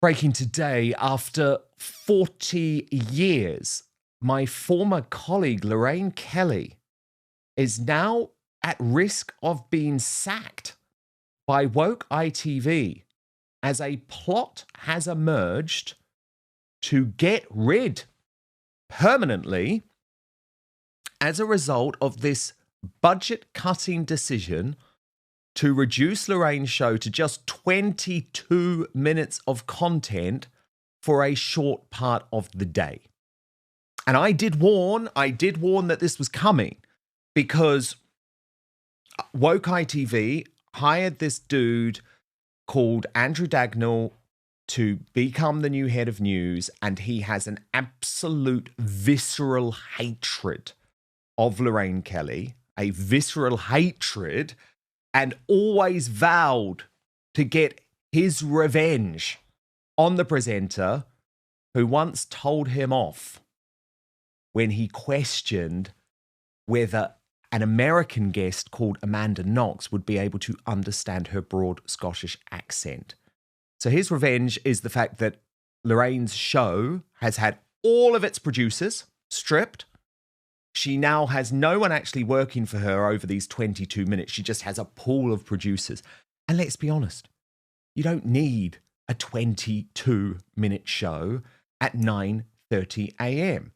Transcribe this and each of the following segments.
Breaking today, after 40 years, my former colleague Lorraine Kelly is now at risk of being sacked by woke ITV as a plot has emerged to get rid permanently as a result of this budget-cutting decision to reduce Lorraine's show to just 22 minutes of content for a short part of the day. And I did warn that this was coming because woke ITV hired this dude called Andrew Dagnall to become the new head of news, and he has an absolute visceral hatred of Lorraine Kelly, a visceral hatred, and always vowed to get his revenge on the presenter who once told him off when he questioned whether an American guest called Amanda Knox would be able to understand her broad Scottish accent. So his revenge is the fact that Lorraine's show has had all of its producers stripped. She now has no one actually working for her over these 22 minutes. She just has a pool of producers. And let's be honest, you don't need a 22-minute show at 9:30 a.m.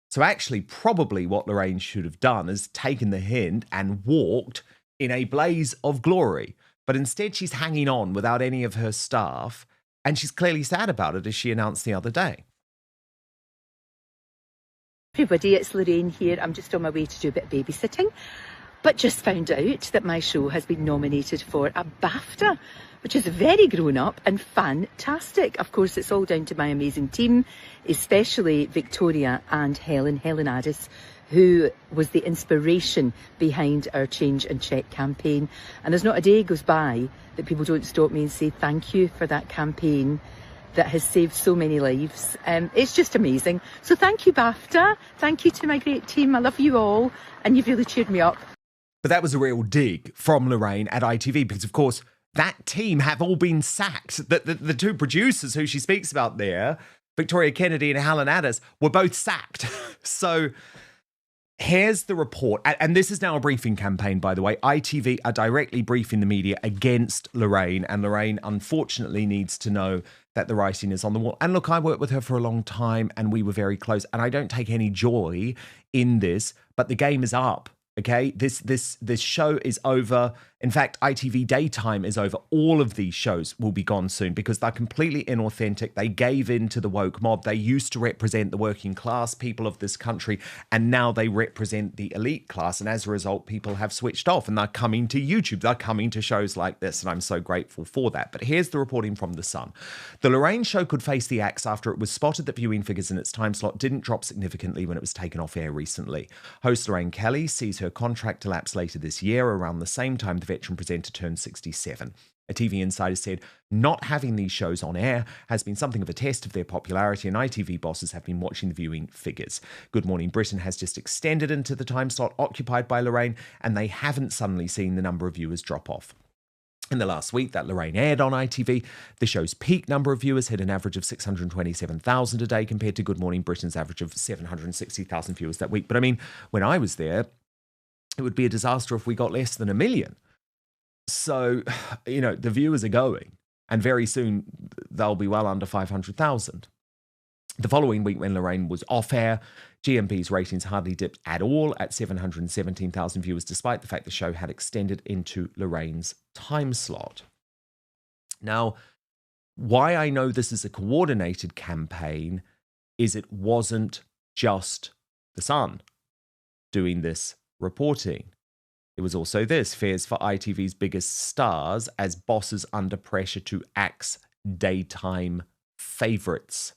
So actually, probably what Lorraine should have done is taken the hint and walked in a blaze of glory. But instead, she's hanging on without any of her staff, and she's clearly sad about it, as she announced the other day. Everybody, it's Lorraine here. I'm just on my way to do a bit of babysitting, but just found out that my show has been nominated for a BAFTA, which is very grown up and fantastic. Of course, it's all down to my amazing team, especially Victoria and Helen Addis, who was the inspiration behind our Change and Check campaign. And there's not a day goes by that people don't stop me and say thank you for that campaign that has saved so many lives. It's just amazing. So thank you, BAFTA. Thank you to my great team. I love you all, and you've really cheered me up. But that was a real dig from Lorraine at ITV because, of course, that team have all been sacked. The two producers who she speaks about there, Victoria Kennedy and Helen Addis, were both sacked. So here's the report. And this is now a briefing campaign, by the way. ITV are directly briefing the media against Lorraine. And Lorraine, unfortunately, needs to know that the writing is on the wall. And look, I worked with her for a long time and we were very close. And I don't take any joy in this, but the game is up. Okay, this show is over. In fact, ITV Daytime is over. All of these shows will be gone soon because they're completely inauthentic. They gave in to the woke mob. They used to represent the working class people of this country, and now they represent the elite class. And as a result, people have switched off and they're coming to YouTube. They're coming to shows like this, and I'm so grateful for that. But here's the reporting from The Sun. The Lorraine show could face the axe after it was spotted that viewing figures in its time slot didn't drop significantly when it was taken off air recently. Host Lorraine Kelly sees her contract elapse later this year, around the same time the veteran presenter turned 67. A TV insider said, not having these shows on air has been something of a test of their popularity, and ITV bosses have been watching the viewing figures. Good Morning Britain has just extended into the time slot occupied by Lorraine, and they haven't suddenly seen the number of viewers drop off. In the last week that Lorraine aired on ITV, the show's peak number of viewers hit an average of 627,000 a day compared to Good Morning Britain's average of 760,000 viewers that week. But I mean, when I was there, it would be a disaster if we got less than 1 million. So, the viewers are going, and very soon they'll be well under 500,000. The following week, when Lorraine was off air, GMB's ratings hardly dipped at all at 717,000 viewers, despite the fact the show had extended into Lorraine's time slot. Now, why I know this is a coordinated campaign is it wasn't just The Sun doing this reporting. It was also this: fears for ITV's biggest stars as bosses under pressure to axe daytime favourites.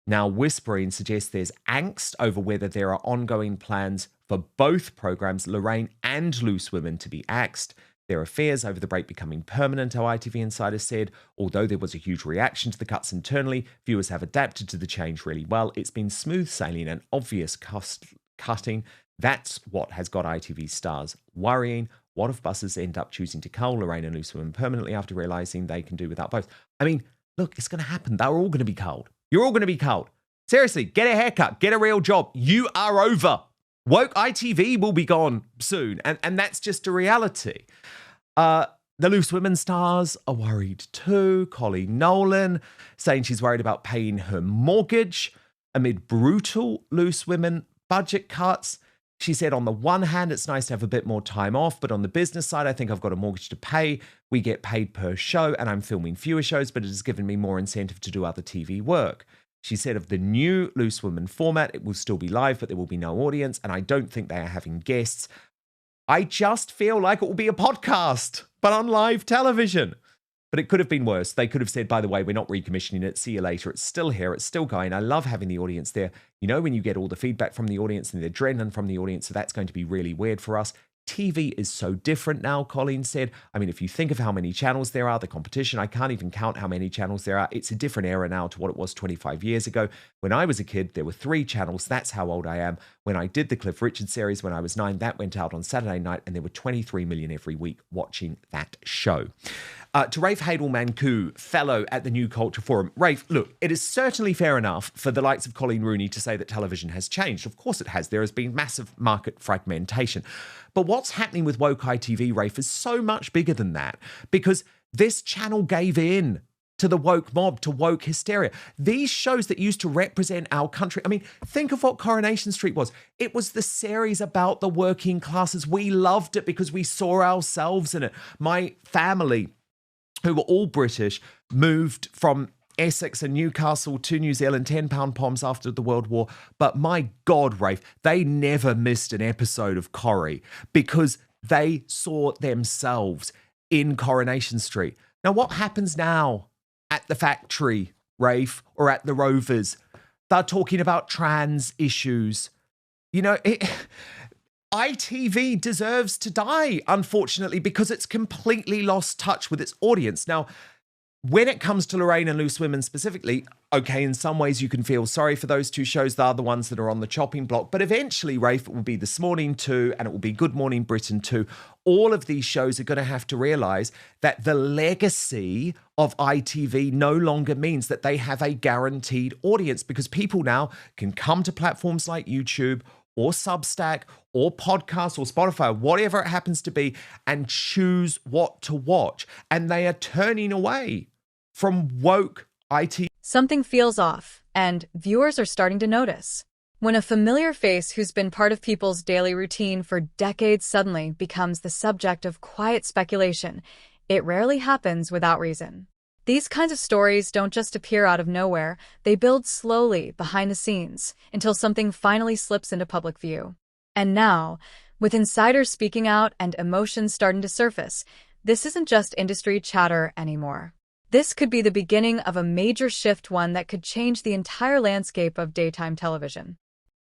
Now, whispering suggests there's angst over whether there are ongoing plans for both programmes, Lorraine and Loose Women, to be axed. There are fears over the break becoming permanent, our ITV insider said. Although there was a huge reaction to the cuts internally, viewers have adapted to the change really well. It's been smooth sailing and obvious cost cutting. That's what has got ITV stars worrying, What if buses end up choosing to cull Lorraine and Loose Women permanently after realizing they can do without both? I mean, look, it's going to happen. They're all going to be culled. You're all going to be culled. Seriously, get a haircut, get a real job. You are over. Woke ITV will be gone soon. And that's just a reality. The Loose Women stars are worried too. Coleen Nolan saying she's worried about paying her mortgage amid brutal Loose Women budget cuts. She said, on the one hand, it's nice to have a bit more time off, but on the business side, I think I've got a mortgage to pay. We get paid per show, and I'm filming fewer shows, but it has given me more incentive to do other TV work. She said of the new Loose Women format, it will still be live, but there will be no audience, and I don't think they are having guests. I just feel like it will be a podcast, but on live television. But it could have been worse. They could have said, by the way, we're not recommissioning it. See you later. It's still here. It's still going. I love having the audience there. You know, when you get all the feedback from the audience and the adrenaline from the audience, so that's going to be really weird for us. TV is so different now, Coleen said. I mean, if you think of how many channels there are, the competition, I can't even count how many channels there are. It's a different era now to what it was 25 years ago. When I was a kid, there were 3 channels. That's how old I am. When I did the Cliff Richard series when I was 9, that went out on Saturday night, and there were 23 million every week watching that show. To Rafe Hadel-Mancu, fellow at the New Culture Forum. Rafe, look, it is certainly fair enough for the likes of Colleen Rooney to say that television has changed. Of course it has. There has been massive market fragmentation. But what's happening with woke ITV, Rafe, is so much bigger than that, because this channel gave in to the woke mob, to woke hysteria. These shows that used to represent our country. I mean, think of what Coronation Street was. It was the series about the working classes. We loved it because we saw ourselves in it. My family, who were all British, moved from Essex and Newcastle to New Zealand, £10 poms after the World War. But my God, Rafe, they never missed an episode of Corrie because they saw themselves in Coronation Street. Now, what happens now at the factory, Rafe, or at the Rovers? They're talking about trans issues. You know, ITV deserves to die, unfortunately, because it's completely lost touch with its audience. Now, when it comes to Lorraine and Loose Women specifically, okay, in some ways you can feel sorry for those 2 shows. They're the ones that are on the chopping block. But eventually, Rafe, it will be This Morning 2 and it will be Good Morning Britain 2. All of these shows are going to have to realise that the legacy of ITV no longer means that they have a guaranteed audience, because people now can come to platforms like YouTube or Substack or podcasts or Spotify, whatever it happens to be, and choose what to watch. And they are turning away from woke IT. Something feels off, and viewers are starting to notice. When a familiar face who's been part of people's daily routine for decades suddenly becomes the subject of quiet speculation, it rarely happens without reason. These kinds of stories don't just appear out of nowhere. They build slowly behind the scenes until something finally slips into public view. And now, with insiders speaking out and emotions starting to surface, this isn't just industry chatter anymore. This could be the beginning of a major shift, one that could change the entire landscape of daytime television.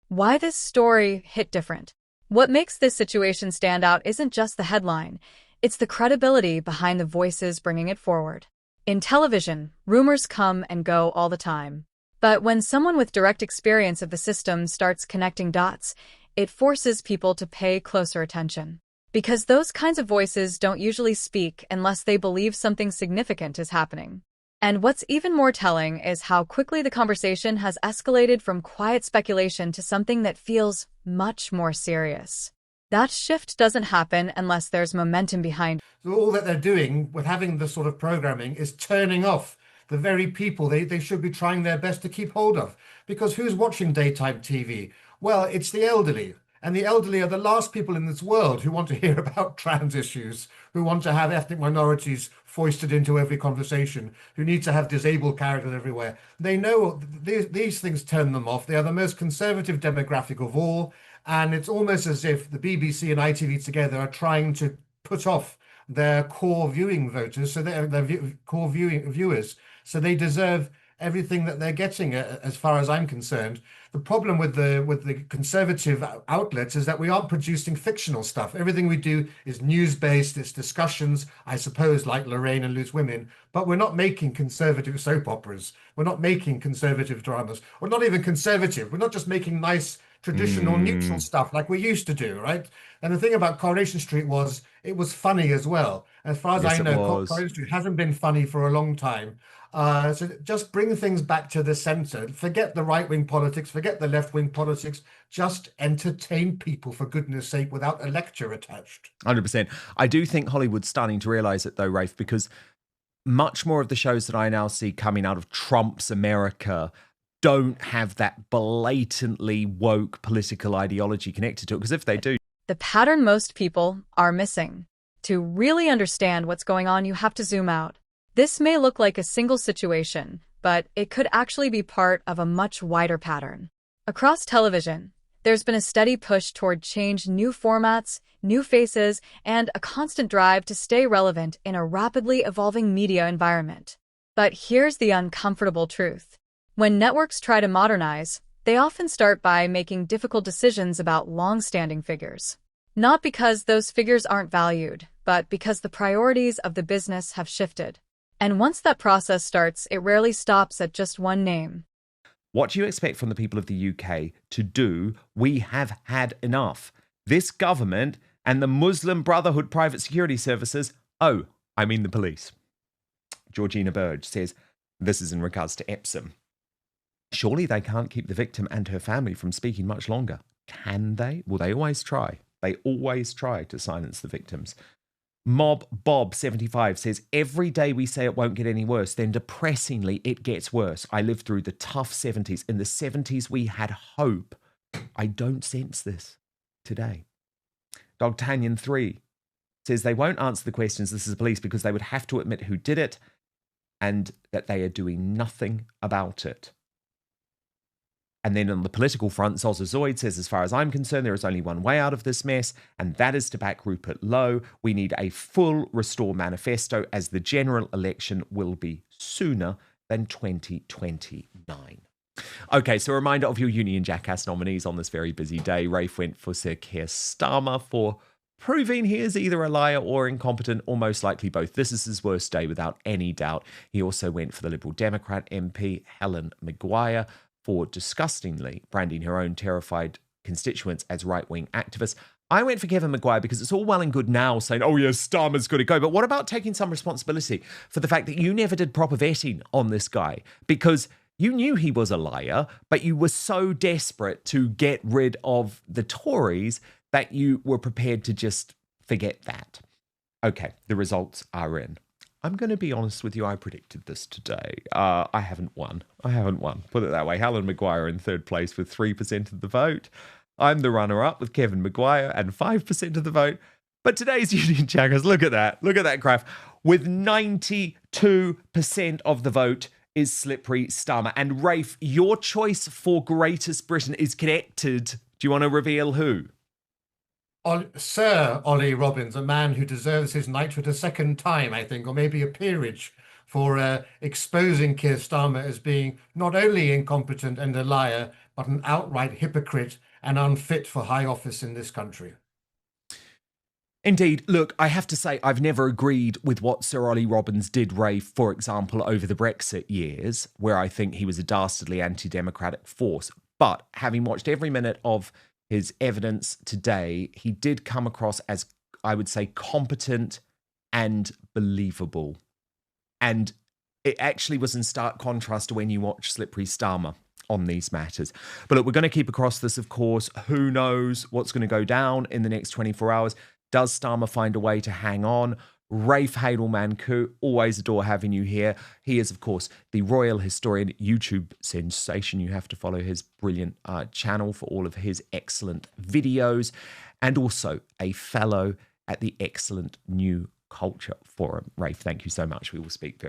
Why this story hit different? What makes this situation stand out isn't just the headline, it's the credibility behind the voices bringing it forward. In television, rumors come and go all the time. But when someone with direct experience of the system starts connecting dots, it forces people to pay closer attention. Because those kinds of voices don't usually speak unless they believe something significant is happening. And what's even more telling is how quickly the conversation has escalated from quiet speculation to something that feels much more serious. That shift doesn't happen unless there's momentum behind. So all that they're doing with having this sort of programming is turning off the very people they should be trying their best to keep hold of. Because who's watching daytime TV? Well, it's the elderly. And the elderly are the last people in this world who want to hear about trans issues, who want to have ethnic minorities foisted into every conversation, who need to have disabled characters everywhere. They know these things turn them off. They are the most conservative demographic of all. And it's almost as if the BBC and ITV together are trying to put off their core viewing voters, so their core viewers. So they deserve everything that they're getting, as far as I'm concerned. The problem with the conservative outlets is that we aren't producing fictional stuff. Everything we do is news-based, it's discussions, I suppose, like Lorraine and Loose Women, but we're not making conservative soap operas. We're not making conservative dramas. We're not even conservative. We're not just making nice traditional neutral stuff like we used to do, right? And the thing about Coronation Street was it was funny as well. As far as Yes, I it know, was. Coronation Street hasn't been funny for a long time. So just bring things back to the center. Forget the right-wing politics, forget the left-wing politics. Just entertain people, for goodness sake, without a lecture attached. 100%. I do think Hollywood's starting to realize it, though, Rafe, because much more of the shows that I now see coming out of Trump's America don't have that blatantly woke political ideology connected to it. Because if they do, The pattern most people are missing. To really understand what's going on, you have to zoom out. This may look like a single situation, but it could actually be part of a much wider pattern. Across television, there's been a steady push toward change, new formats, new faces, and a constant drive to stay relevant in a rapidly evolving media environment. But here's the uncomfortable truth. When networks try to modernize, they often start by making difficult decisions about long-standing figures. Not because those figures aren't valued, but because the priorities of the business have shifted. And once that process starts, it rarely stops at just one name. what do you expect from the people of the UK to do? We have had enough. This government and the Muslim Brotherhood private security services, oh, I mean the police. Georgina Burge says, this is in regards to Epsom. Surely they can't keep the victim and her family from speaking much longer. Can they? Well, they always try. They always try to silence the victims. Mob Bob 75 says, every day we say it won't get any worse, then depressingly it gets worse. I lived through the tough 70s. In the 70s we had hope. I don't sense this today. Dogtanyan 3 says they won't answer the questions, this is the police, because they would have to admit who did it and that they are doing nothing about it. And then on the political front, Zozozoid says, as far as I'm concerned, there is only one way out of this mess, and that is to back Rupert Lowe. We need a full Restore manifesto, as the general election will be sooner than 2029. Okay, so a reminder of your Union Jackass nominees on this very busy day. Rafe went for Sir Keir Starmer for proving he is either a liar or incompetent, or most likely both. This is his worst day without any doubt. He also went for the Liberal Democrat MP, Helen Maguire, for disgustingly branding her own terrified constituents as right-wing activists. I went for Kevin Maguire because it's all well and good now saying, oh yes, Starmer's got to go. But what about taking some responsibility for the fact that you never did proper vetting on this guy? Because you knew he was a liar, but you were so desperate to get rid of the Tories that you were prepared to just forget that. Okay, the results are in. I'm going to be honest with you, I predicted this today. I haven't won. Put it that way. Helen Maguire in third place with 3% of the vote. I'm the runner-up with Kevin Maguire and 5% of the vote. But today's Union Jackers, look at that graph. With 92% of the vote is Slippery Starmer. And Rafe, your choice for Greatest Britain is connected. Do you want to reveal who? Sir Ollie Robbins, a man who deserves his knighthood a second time, I think, or maybe a peerage, for exposing Keir Starmer as being not only incompetent and a liar, but an outright hypocrite and unfit for high office in this country. Indeed. Look, I have to say, I've never agreed with what Sir Ollie Robbins did, Rafe, for example, over the Brexit years, where I think he was a dastardly anti-democratic force. But having watched every minute of his evidence today, he did come across as, I would say, competent and believable. And it actually was in stark contrast to when you watch Slippery Starmer on these matters. But look, we're going to keep across this, of course. Who knows what's going to go down in the next 24 hours? Does Starmer find a way to hang on? Rafe Hadelman-Koo, always adore having you here. He is, of course, the Royal Historian YouTube sensation. You have to follow his brilliant channel for all of his excellent videos, and also a fellow at the excellent New Culture Forum. Rafe, thank you so much. We will speak very